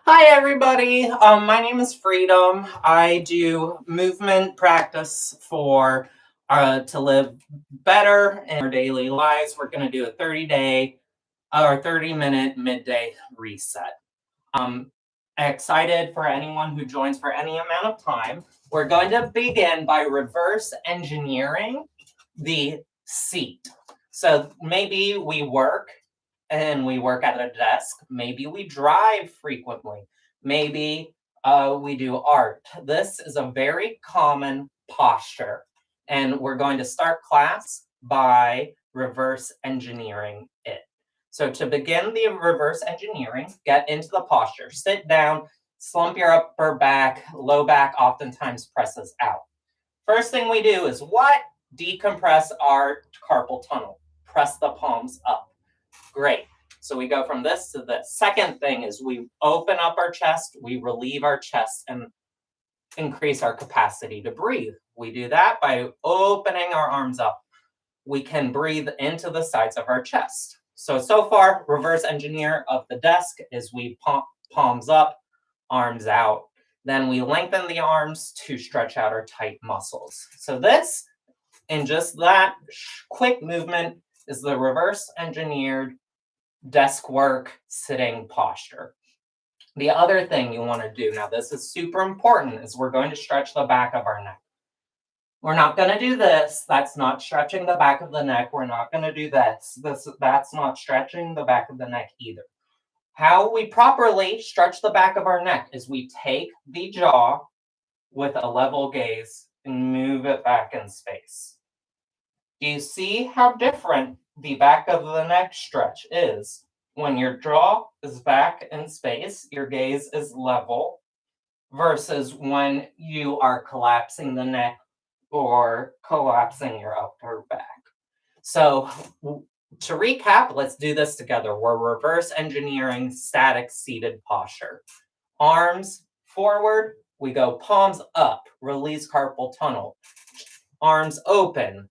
Hi, everybody. My name is Freedom. I do movement practice for to live better in our daily lives. We're going to do a 30-day or 30-minute midday reset. I'm excited for anyone who joins for any amount of time. We're going to begin by reverse engineering the seat. So maybe we work at a desk. Maybe we drive frequently. Maybe we do art. This is a very common posture. And we're going to start class by reverse engineering it. So to begin the reverse engineering, get into the posture. Sit down, slump your upper back, low back oftentimes presses out. First thing we do is what? Decompress our carpal tunnel. Press the palms up. Great. So we go from this to this. Second thing is we open up our chest, we relieve our chest and increase our capacity to breathe. We do that by opening our arms up. We can breathe into the sides of our chest. So far, reverse engineer of the desk is we palms up, arms out. Then we lengthen the arms to stretch out our tight muscles. So this, and just that quick movement, is the reverse engineered desk work sitting posture. The other thing you want to do, now this is super important, is we're going to stretch the back of our neck. We're not going to do this. That's not stretching the back of the neck. We're not going to do this. That's not stretching the back of the neck either. How we properly stretch the back of our neck is we take the jaw with a level gaze and move it back in space. Do you see how different the back of the neck stretch is? When your jaw is back in space, your gaze is level, versus when you are collapsing the neck or collapsing your upper back. So to recap, let's do this together. We're reverse engineering static seated posture. Arms forward, we go palms up, release carpal tunnel. Arms open,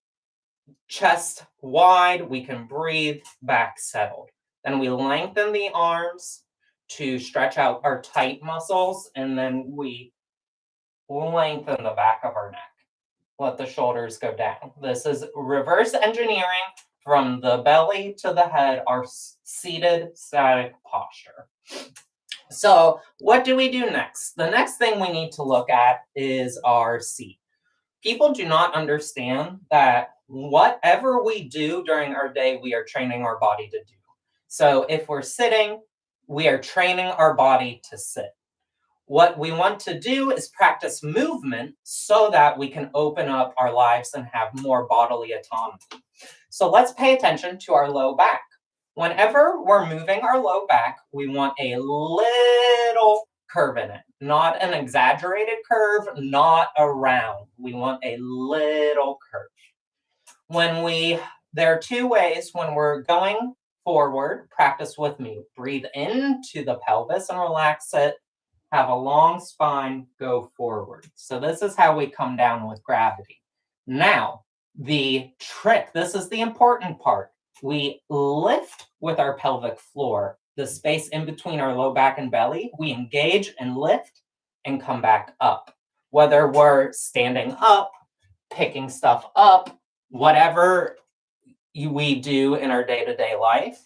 chest wide, we can breathe, back settled. Then we lengthen the arms to stretch out our tight muscles, and then we lengthen the back of our neck. Let the shoulders go down. This is reverse engineering from the belly to the head, our seated static posture. So what do we do next? The next thing we need to look at is our seat. People do not understand that whatever we do during our day, we are training our body to do. So if we're sitting, we are training our body to sit. What we want to do is practice movement so that we can open up our lives and have more bodily autonomy. So let's pay attention to our low back. Whenever we're moving our low back, we want a little curve in it, not an exaggerated curve, not a round. We want a little curve. There are two ways when we're going forward. Practice with me. Breathe into the pelvis and relax it. Have a long spine, go forward. So this is how we come down with gravity. Now, the trick, this is the important part. We lift with our pelvic floor, the space in between our low back and belly. We engage and lift and come back up. Whether we're standing up, picking stuff up, whatever we do in our day-to-day life,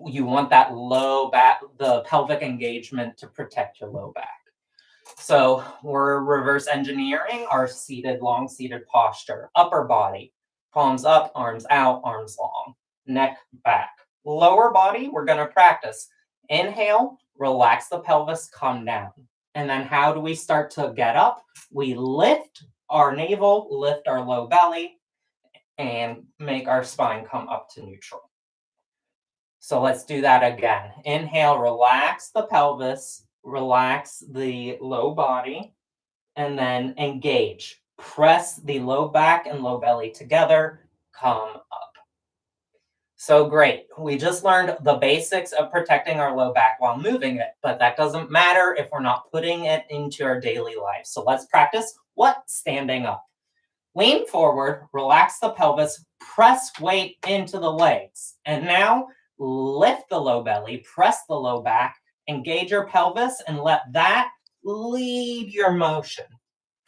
you want that low back, the pelvic engagement to protect your low back. So we're reverse engineering our long seated posture. Upper body, palms up, arms out, arms long, neck back. Lower body, we're going to practice. Inhale, relax the pelvis, come down. And then how do we start to get up? We lift our navel, lift our low belly, and make our spine come up to neutral. So let's do that again. Inhale, relax the pelvis, relax the low body, and then engage. Press the low back and low belly together, come up. So great. We just learned the basics of protecting our low back while moving it, but that doesn't matter if we're not putting it into our daily life. So let's practice what? Standing up. Lean forward, relax the pelvis, press weight into the legs. And now lift the low belly, press the low back, engage your pelvis and let that lead your motion.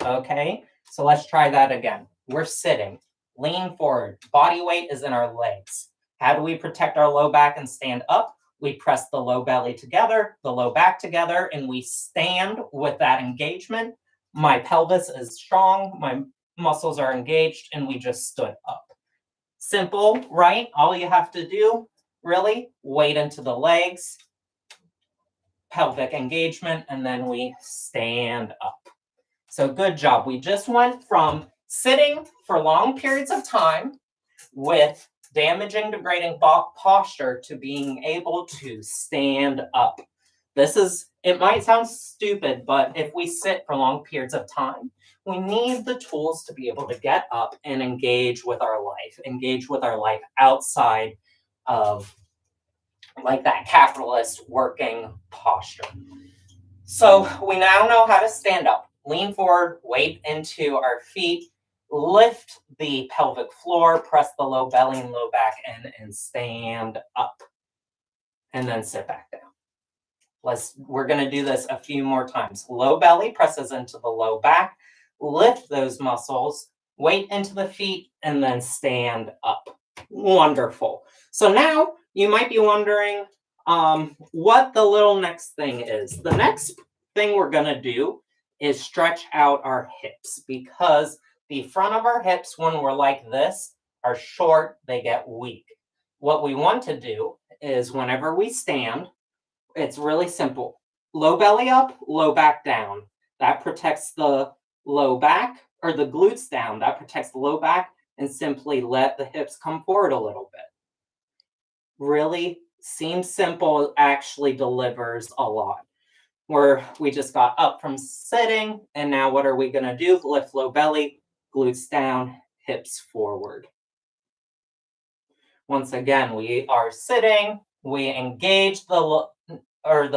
Okay, so let's try that again. We're sitting, lean forward, body weight is in our legs. How do we protect our low back and stand up? We press the low belly together, the low back together, and we stand with that engagement. My pelvis is strong, my muscles are engaged, and we just stood up. Simple, right? All you have to do, really, weight into the legs, pelvic engagement, and then we stand up. So good job. We just went from sitting for long periods of time with damaging, degrading posture to being able to stand up. It might sound stupid, but if we sit for long periods of time, we need the tools to be able to get up and engage with our life outside of like that capitalist working posture. So we now know how to stand up, lean forward, weight into our feet, lift the pelvic floor, press the low belly and low back in, and stand up. And then sit back down. We're going to do this a few more times. Low belly presses into the low back, lift those muscles, weight into the feet, and then stand up. Wonderful. So now you might be wondering what the little next thing is. The next thing we're going to do is stretch out our hips, because the front of our hips, when we're like this, are short, they get weak. What we want to do is whenever we stand, it's really simple. Low belly up, low back down. That protects the low back, or the glutes down. That protects the low back, and simply let the hips come forward a little bit. Really seems simple, actually delivers a lot. We just got up from sitting, and now what are we going to do? Lift low belly, glutes down, hips forward. Once again, we are sitting, we engage the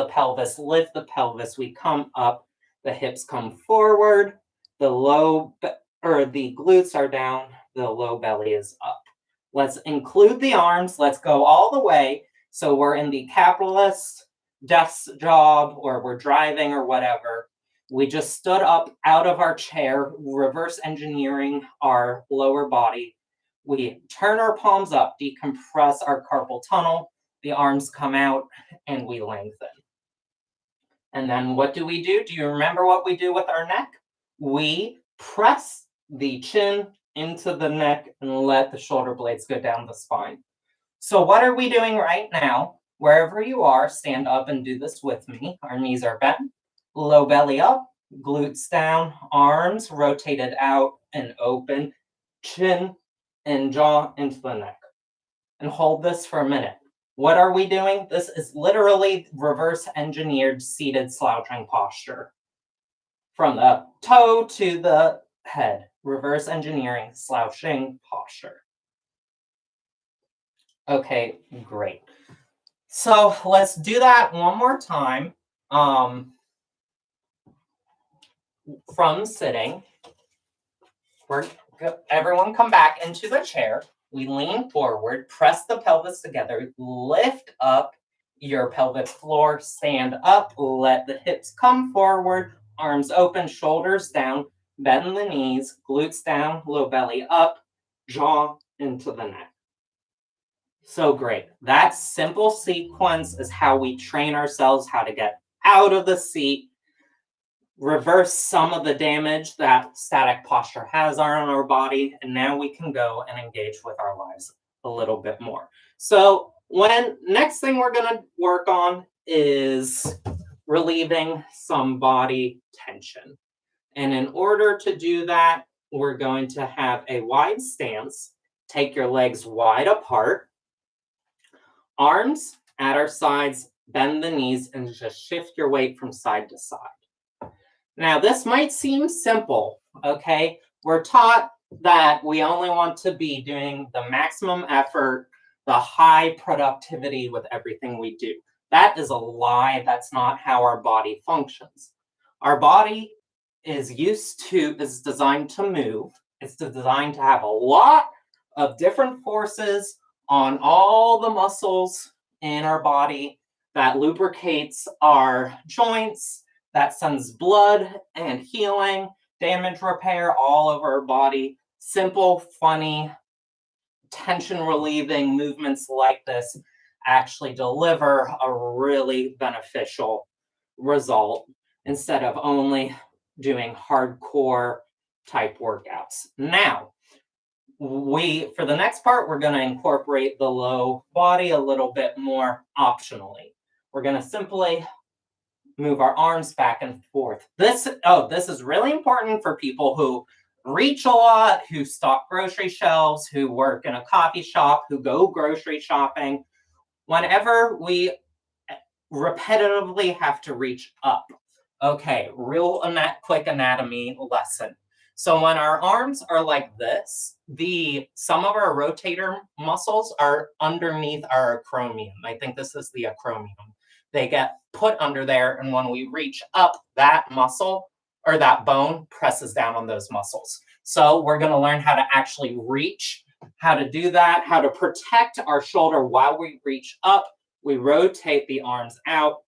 pelvis, lift the pelvis, we come up, the hips come forward, the glutes are down, the low belly is up. Let's include the arms, let's go all the way. So we're in the capitalist desk job, or we're driving or whatever. We just stood up out of our chair, reverse engineering our lower body. We turn our palms up, decompress our carpal tunnel, the arms come out, and we lengthen. And then what do we do? Do you remember what we do with our neck? We press the chin into the neck and let the shoulder blades go down the spine. So what are we doing right now? Wherever you are, stand up and do this with me. Our knees are bent, low belly up, glutes down, arms rotated out and open, chin and jaw into the neck. And hold this for a minute. What are we doing? This is literally reverse engineered seated slouching posture. From the toe to the head, reverse engineering slouching posture. Okay, great. So let's do that one more time. From sitting, everyone come back into the chair. We lean forward, press the pelvis together, lift up your pelvic floor, stand up, let the hips come forward, arms open, shoulders down, bend the knees, glutes down, low belly up, jaw into the neck. So great. That simple sequence is how we train ourselves how to get out of the seat, reverse some of the damage that static posture has on our body, and now we can go and engage with our lives a little bit more. So next thing we're going to work on is relieving some body tension. And in order to do that, we're going to have a wide stance. Take your legs wide apart, arms at our sides, bend the knees, and just shift your weight from side to side. Now, this might seem simple, okay? We're taught that we only want to be doing the maximum effort, the high productivity with everything we do. That is a lie. That's not how our body functions. Our body is designed to move. It's designed to have a lot of different forces on all the muscles in our body that lubricates our joints, that sends blood and healing, damage repair all over our body. Simple, funny, tension relieving movements like this actually deliver a really beneficial result instead of only doing hardcore type workouts. Now, for the next part, we're going to incorporate the low body a little bit more optionally. We're going to simply move our arms back and forth. This is really important for people who reach a lot, who stock grocery shelves, who work in a coffee shop, who go grocery shopping. Whenever we repetitively have to reach up. Okay, quick anatomy lesson. So when our arms are like this, some of our rotator muscles are underneath our acromion. I think this is the acromion. They get put under there, and when we reach up, that muscle or that bone presses down on those muscles. So we're going to learn how to actually reach, how to do that, how to protect our shoulder while we reach up. We rotate the arms out,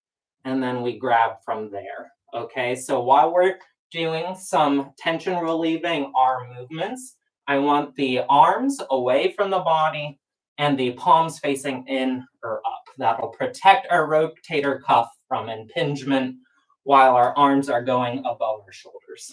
and then we grab from there. Okay, so while we're doing some tension relieving arm movements, I want the arms away from the body and the palms facing in or up. That'll protect our rotator cuff from impingement while our arms are going above our shoulders.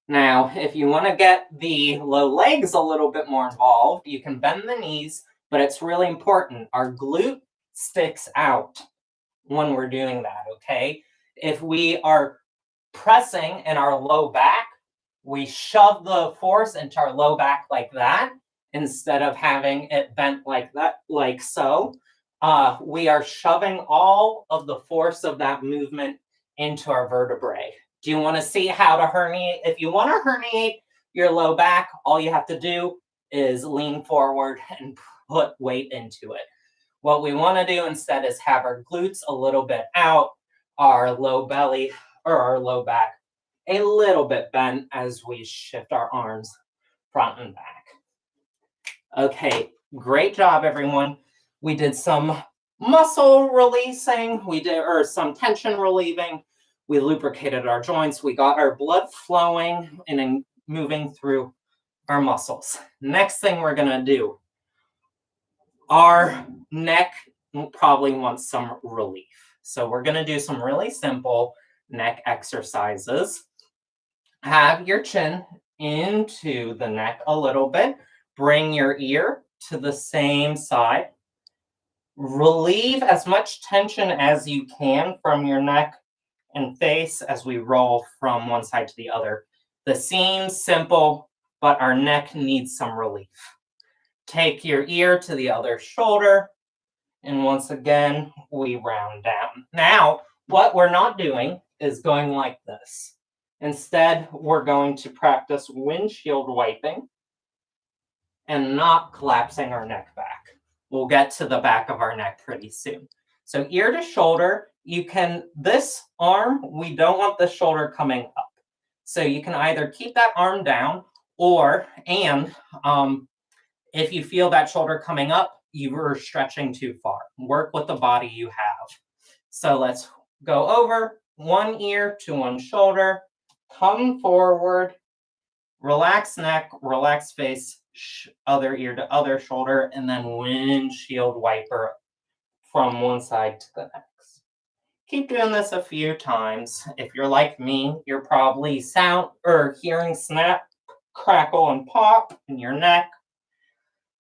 Now, if you want to get the low legs a little bit more involved, you can bend the knees, but it's really important. Our glute sticks out when we're doing that, okay? If we are pressing in our low back, we shove the force into our low back like that instead of having it bent like that, like so. We are shoving all of the force of that movement into our vertebrae. Do you want to see how to herniate? If you want to herniate your low back, all you have to do is lean forward and put weight into it. What we want to do instead is have our glutes a little bit out, our low belly or our low back a little bit bent as we shift our arms front and back. Okay, great job, everyone. We did some muscle releasing, or some tension relieving. We lubricated our joints. We got our blood flowing and moving through our muscles. Next thing we're going to do, our neck probably wants some relief. So we're going to do some really simple neck exercises. Have your chin into the neck a little bit. Bring your ear to the same side. Relieve as much tension as you can from your neck and face as we roll from one side to the other. This seems simple, but our neck needs some relief. Take your ear to the other shoulder, and once again, we round down. Now, what we're not doing is going like this. Instead, we're going to practice windshield wiping and not collapsing our neck back. We'll get to the back of our neck pretty soon. So ear to shoulder, this arm, we don't want the shoulder coming up. So you can either keep that arm down if you feel that shoulder coming up, you are stretching too far. Work with the body you have. So let's go over one ear to one shoulder, come forward, relax neck, relax face, other ear to other shoulder, and then windshield wiper from one side to the next. Keep doing this a few times. If you're like me, you're probably hearing snap, crackle, and pop in your neck.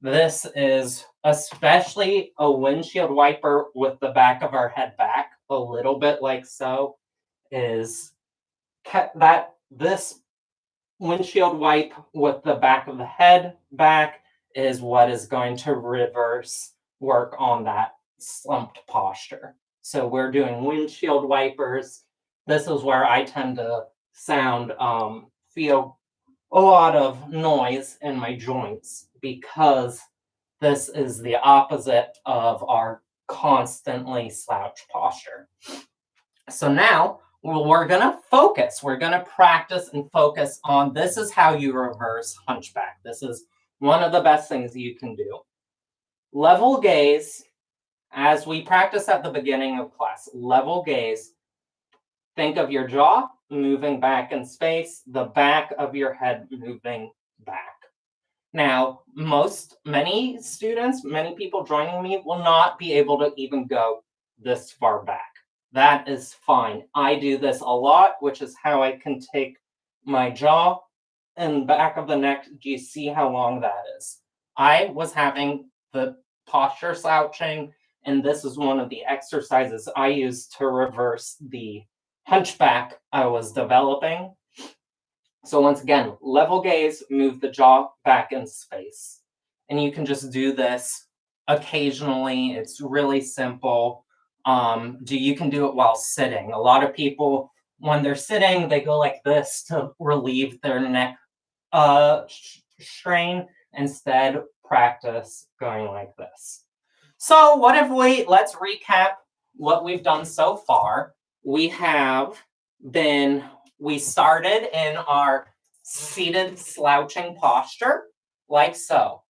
This is especially a windshield wiper with the back of our head back, a little bit like so, this windshield wipe with the back of the head back is what is going to reverse work on that slumped posture. So we're doing windshield wipers. This is where I tend to feel a lot of noise in my joints because this is the opposite of our constantly slouched posture. So now we're going to focus. We're going to practice and focus on this is how you reverse hunchback. This is one of the best things you can do. Level gaze As we practice at the beginning of class, level gaze. Think of your jaw moving back in space, the back of your head moving back. Now, many students, many people joining me will not be able to even go this far back. That is fine. I do this a lot, which is how I can take my jaw and back of the neck. Do you see how long that is? I was having the posture slouching, and this is one of the exercises I use to reverse the hunchback I was developing. So once again, level gaze, move the jaw back in space. And you can just do this occasionally. It's really simple. You can do it while sitting. A lot of people, when they're sitting, they go like this to relieve their neck strain. Instead, practice going like this. So let's recap what we've done so far. We started in our seated slouching posture, like so.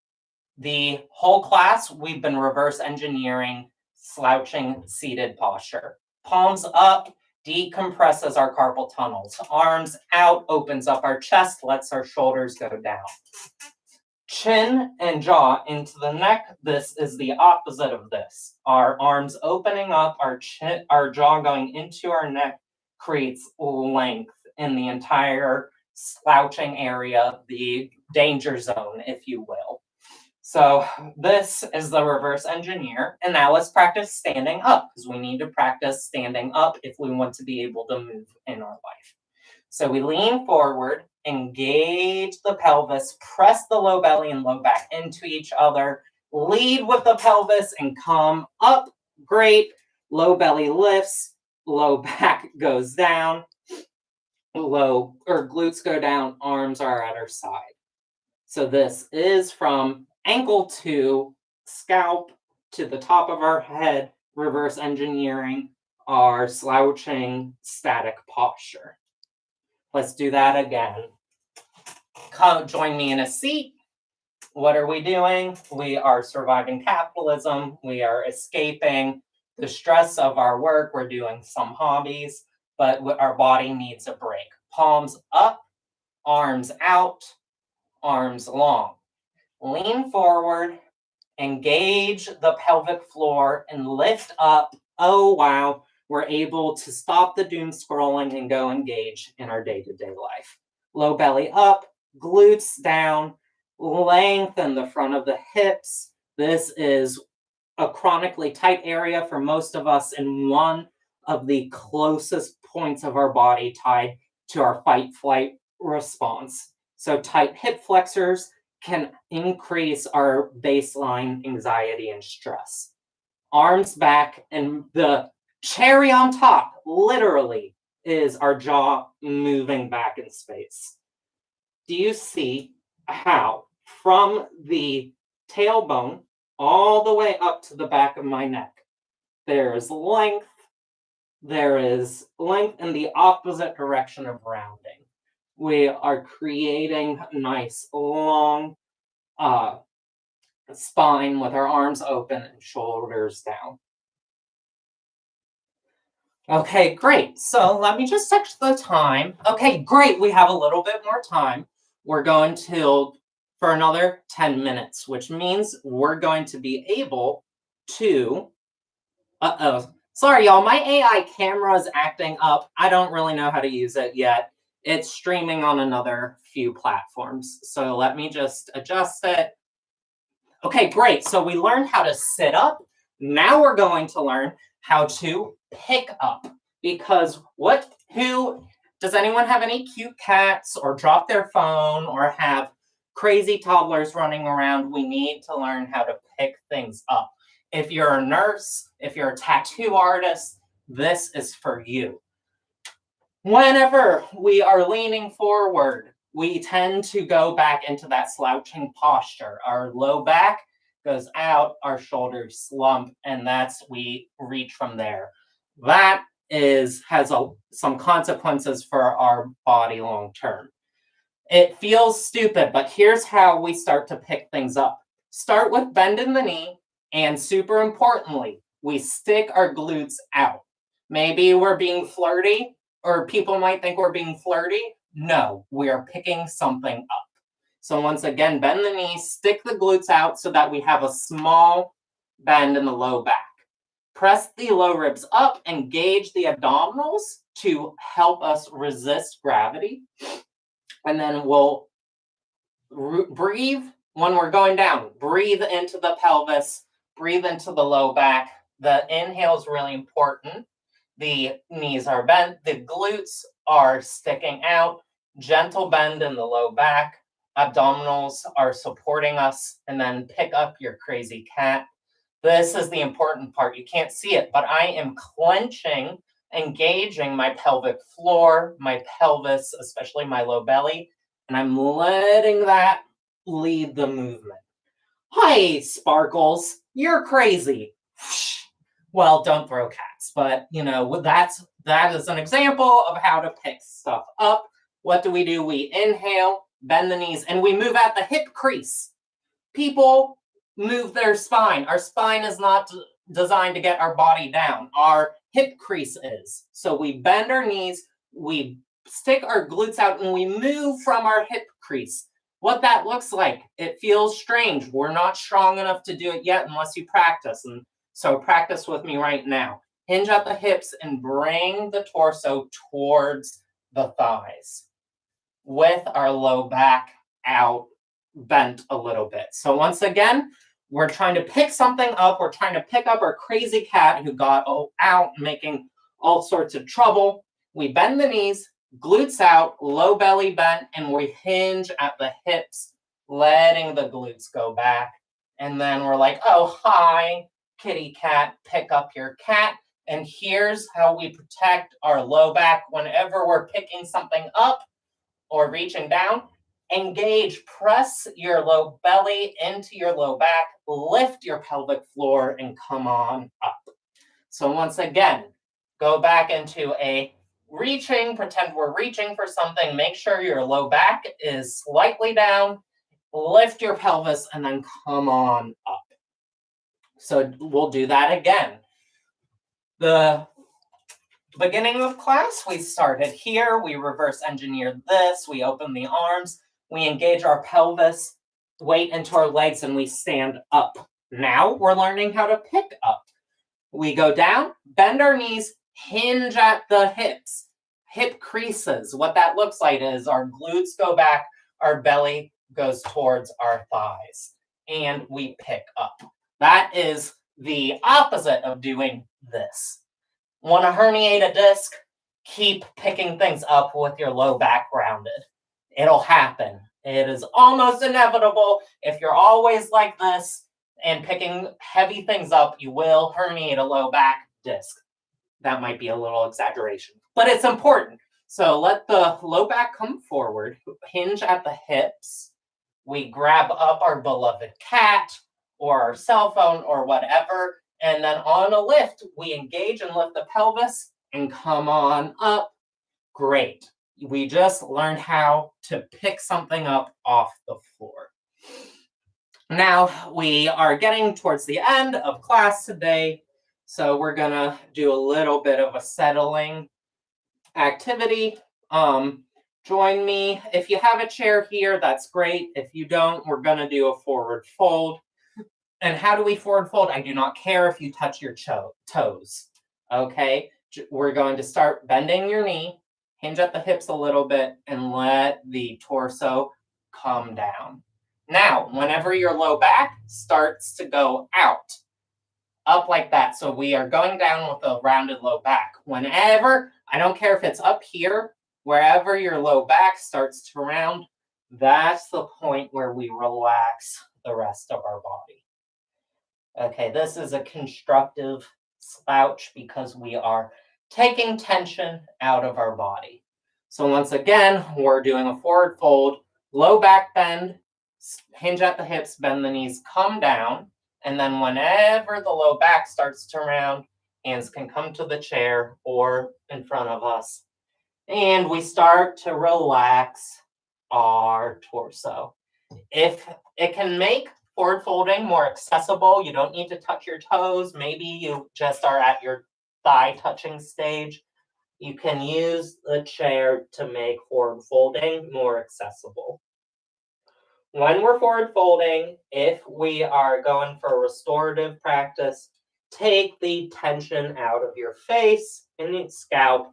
The whole class, we've been reverse engineering slouching seated posture. Palms up decompresses our carpal tunnels. Arms out opens up our chest, lets our shoulders go down. Chin and jaw into the neck. This is the opposite of this. Our arms opening up, our jaw going into our neck creates length in the entire slouching area, the danger zone, if you will. So this is the reverse engineer. And now let's practice standing up, because we need to practice standing up if we want to be able to move in our life. So we lean forward, engage the pelvis, press the low belly and low back into each other, lead with the pelvis and come up. Great. Low belly lifts, low back goes down, glutes go down, arms are at our side. So this is from ankle to scalp to the top of our head, reverse engineering our slouching static posture. Let's do that again. Come join me in a seat. What are we doing? We are surviving capitalism. We are escaping the stress of our work. We're doing some hobbies, but our body needs a break. Palms up, arms out, arms long. Lean forward, engage the pelvic floor and lift up. Oh, wow. We're able to stop the doom scrolling and go engage in our day-to-day life. Low belly up, glutes down, lengthen the front of the hips. This is a chronically tight area for most of us and one of the closest points of our body tied to our fight-flight response. So tight hip flexors can increase our baseline anxiety and stress. Arms back, and the cherry on top, literally, is our jaw moving back in space. Do you see how from the tailbone all the way up to the back of my neck, there is length in the opposite direction of rounding. We are creating a nice long spine with our arms open and shoulders down. Okay, great. So let me just check the time. Okay, great. We have a little bit more time. We're going to for another 10 minutes, which means we're going to be able to, sorry, y'all, my AI camera is acting up. I don't really know how to use it yet. It's streaming on another few platforms. So let me just adjust it. Okay, great. So we learned how to sit up. Now we're going to learn how to pick up, because does anyone have any cute cats or drop their phone or have crazy toddlers running around? We need to learn how to pick things up. If you're a nurse, if you're a tattoo artist, this is for you. Whenever we are leaning forward, we tend to go back into that slouching posture. Our low back goes out, our shoulders slump, and we reach from there. That has some consequences for our body long term. It feels stupid, but here's how we start to pick things up. Start with bend in the knee, and super importantly, we stick our glutes out. Maybe we're being flirty, or people might think we're being flirty. No, we are picking something up. So once again, bend the knees, stick the glutes out so that we have a small bend in the low back. Press the low ribs up, engage the abdominals to help us resist gravity. And then we'll breathe when we're going down. Breathe into the pelvis, breathe into the low back. The inhale is really important. The knees are bent, the glutes are sticking out, gentle bend in the low back, abdominals are supporting us, and then pick up your crazy cat. This is the important part. You can't see it, but I am clenching, engaging my pelvic floor, my pelvis, especially my low belly, and I'm letting that lead the movement. Hi, Sparkles, you're crazy. Well, don't throw cats, but that is an example of how to pick stuff up. What do? We inhale, bend the knees, and we move at the hip crease. People move their spine. Our spine is not designed to get our body down. Our hip crease is. So we bend our knees, we stick our glutes out, and we move from our hip crease. What that looks like, it feels strange. We're not strong enough to do it yet unless you practice. And so practice with me right now. Hinge at the hips and bring the torso towards the thighs with our low back out, bent a little bit. So once again, we're trying to pick something up. We're trying to pick up our crazy cat who got out, making all sorts of trouble. We bend the knees, glutes out, low belly bent, and we hinge at the hips, letting the glutes go back. And then we're like, oh, hi, kitty cat, pick up your cat. And here's how we protect our low back whenever we're picking something up or reaching down. Engage, press your low belly into your low back, lift your pelvic floor, and come on up. So once again, go back into a reaching, pretend we're reaching for something, make sure your low back is slightly down, lift your pelvis, and then come on up. So we'll do that again. The beginning of class, we started here, we reverse engineered this, we open the arms, we engage our pelvis, weight into our legs, and we stand up. Now we're learning how to pick up. We go down, bend our knees, hinge at the hips, hip creases. What that looks like is our glutes go back, our belly goes towards our thighs, and we pick up. That is the opposite of doing this. Want to herniate a disc? Keep picking things up with your low back rounded. It'll happen. It is almost inevitable. If you're always like this and picking heavy things up, you will herniate a low back disc. That might be a little exaggeration, but it's important. So let the low back come forward, hinge at the hips. We grab up our beloved cat or our cell phone or whatever. And then on a lift, we engage and lift the pelvis and come on up. Great. We just learned how to pick something up off the floor. Now we are getting towards the end of class today. So we're going to do a little bit of a settling activity. Join me. If you have a chair here, that's great. If you don't, we're going to do a forward fold. And how do we forward fold? I do not care if you touch your toes. Okay, we're going to start bending your knee, hinge at the hips a little bit, and let the torso come down. Now, whenever your low back starts to go out, up like that. So we are going down with a rounded low back. Whenever, I don't care if it's up here, wherever your low back starts to round, that's the point where we relax the rest of our body. Okay, this is a constructive slouch because we are taking tension out of our body. So once again, we're doing a forward fold, low back bend, hinge at the hips, bend the knees, come down. And then whenever the low back starts to round, hands can come to the chair or in front of us. And we start to relax our torso. If it can make Forward folding, more accessible. You don't need to touch your toes. Maybe you just are at your thigh touching stage. You can use the chair to make forward folding more accessible. When we're forward folding, if we are going for restorative practice, take the tension out of your face and your scalp.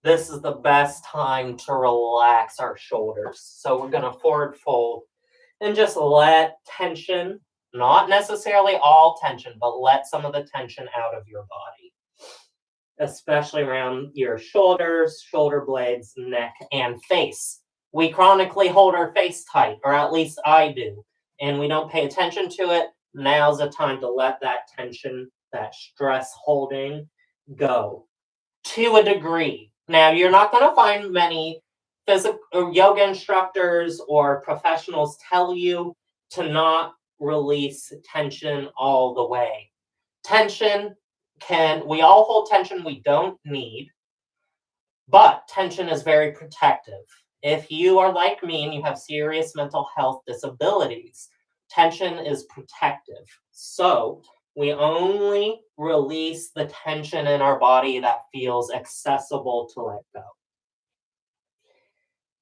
This is the best time to relax our shoulders. So we're going to forward fold and just let tension, not necessarily all tension, but let some of the tension out of your body, especially around your shoulders, shoulder blades, neck, and face. We chronically hold our face tight, or at least I do, and we don't pay attention to it. Now's the time to let that tension, that stress holding go to a degree. Now, you're not going to find many physical or yoga instructors or professionals tell you to not release tension all the way. We all hold tension we don't need, but tension is very protective. If you are like me and you have serious mental health disabilities, tension is protective. So we only release the tension in our body that feels accessible to let go.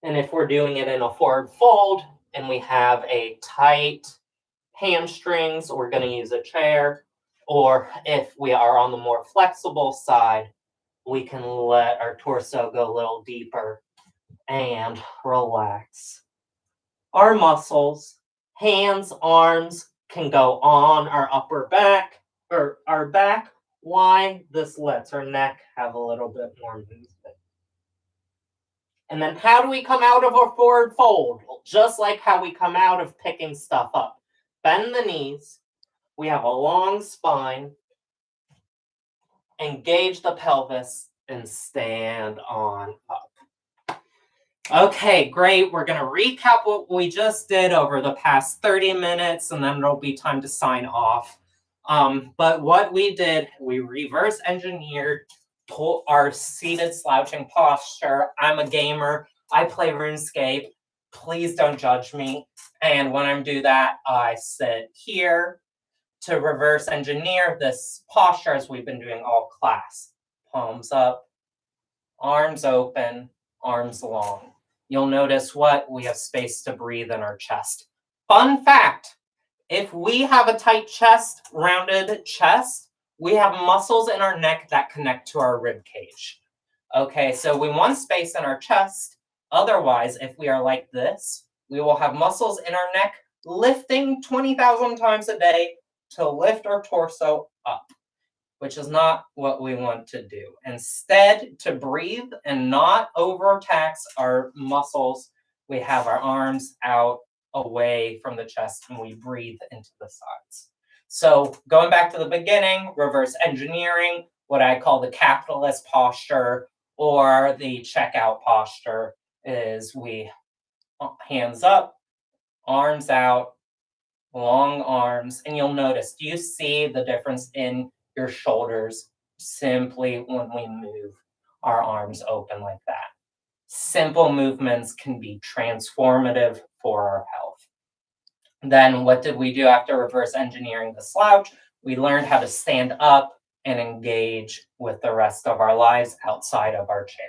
And if we're doing it in a forward fold and we have a tight hamstrings, we're going to use a chair. Or if we are on the more flexible side, we can let our torso go a little deeper and relax. Our muscles, hands, arms can go on our upper back or our back. Why? This lets our neck have a little bit more movement. And then how do we come out of a forward fold? Well, just like how we come out of picking stuff up. Bend the knees. We have a long spine. Engage the pelvis and stand on up. Okay, great. We're going to recap what we just did over the past 30 minutes, and then there'll be time to sign off. But what we did, we reverse engineered our seated slouching posture. I'm a gamer. I play RuneScape. Please don't judge me. And when I do that, I sit here to reverse engineer this posture as we've been doing all class. Palms up, arms open, arms long. You'll notice we have space to breathe in our chest. Fun fact, if we have a tight chest, rounded chest, we have muscles in our neck that connect to our rib cage. Okay, so we want space in our chest. Otherwise, if we are like this, we will have muscles in our neck lifting 20,000 times a day to lift our torso up, which is not what we want to do. Instead, to breathe and not overtax our muscles, we have our arms out away from the chest and we breathe into the sides. So going back to the beginning, reverse engineering, what I call the capitalist posture or the checkout posture is we hands up, arms out, long arms, and you'll notice, do you see the difference in your shoulders simply when we move our arms open like that? Simple movements can be transformative for our health. Then what did we do after reverse engineering the slouch? We learned how to stand up and engage with the rest of our lives outside of our chair.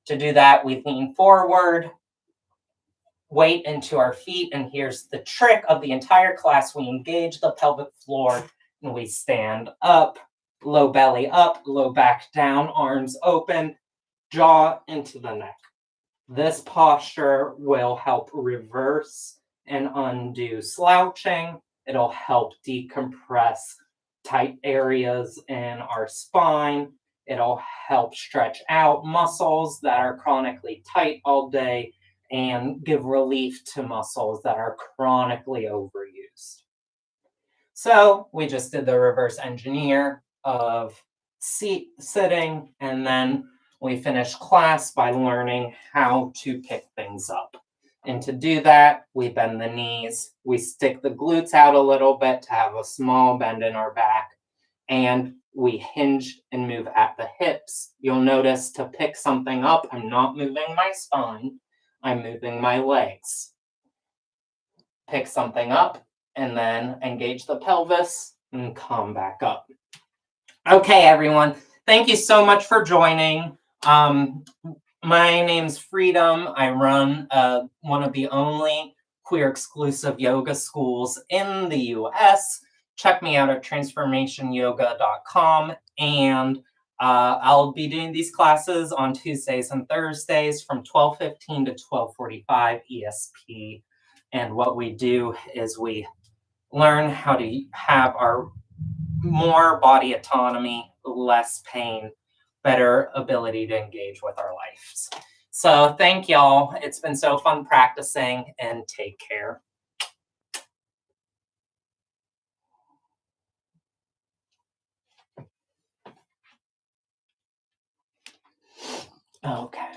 To do that, we lean forward, weight into our feet, and here's the trick of the entire class. We engage the pelvic floor and we stand up, low belly up, low back down, arms open, jaw into the neck. This posture will help reverse and undo slouching. It'll help decompress tight areas in our spine. It'll help stretch out muscles that are chronically tight all day and give relief to muscles that are chronically overused. So we just did the reverse engineer of sitting, and then we finished class by learning how to pick things up. And to do that, we bend the knees, we stick the glutes out a little bit to have a small bend in our back, and we hinge and move at the hips. You'll notice to pick something up, I'm not moving my spine, I'm moving my legs. Pick something up, and then engage the pelvis and come back up. Okay, everyone. Thank you so much for joining. My name's Freedom. I run one of the only queer exclusive yoga schools in the US. Check me out at transformationyoga.com. And I'll be doing these classes on Tuesdays and Thursdays from 12:15 to 12:45 ESP. And what we do is we learn how to have our more body autonomy, less pain, better ability to engage with our lives. So thank y'all. It's been so fun practicing, and take care. Okay.